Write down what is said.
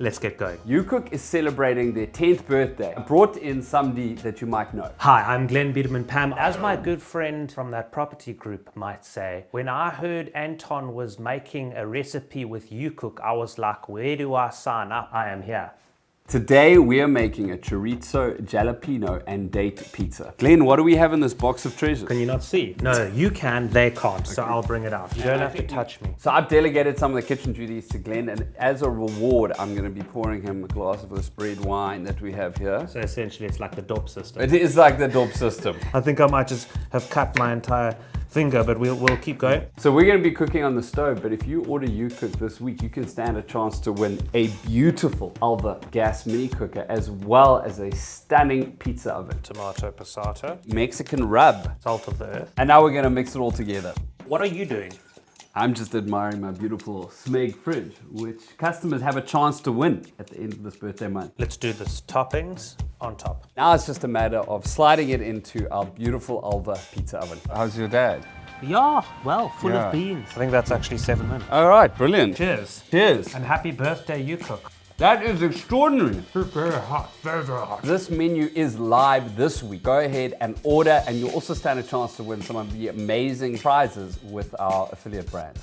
Let's get going. UCook is celebrating their 10th birthday. I brought in somebody that you might know. Hi, I'm Glen Biderman-Pam. As my good friend from that property group might say, when I heard Anton was making a recipe with UCook, I was like, where do I sign up? I am here. Today we are making a chorizo, jalapeno and date pizza. Glenn, what do we have in this box of treasures? Can you not see? No, you can, they can't, so I'll bring it out. You don't have to touch me. So I've delegated some of the kitchen duties to Glenn, and as a reward, I'm going to be pouring him a glass of this red wine that we have here. So essentially it's like the DOP system. It is like the DOP system. I think I might just have cut my entire finger, but we'll keep going. So we're going to be cooking on the stove, but if you order UCook this week, you can stand a chance to win a beautiful ALVA gas mini cooker, as well as a stunning pizza oven. Tomato passato. Mexican rub. Salt of the earth. And now we're going to mix it all together. What are you doing? I'm just admiring my beautiful SMEG Fridge, which customers have a chance to win at the end of this birthday month. Let's do this. Toppings on top. Now it's just a matter of sliding it into our beautiful ALVA pizza oven. How's your dad? Yeah, well, full of beans. I think that's actually 7 minutes. All right, brilliant. Cheers. Cheers. And happy birthday, UCook. That is extraordinary. Very hot, very hot. This menu is live this week. Go ahead and order, and you'll also stand a chance to win some of the amazing prizes with our affiliate brand.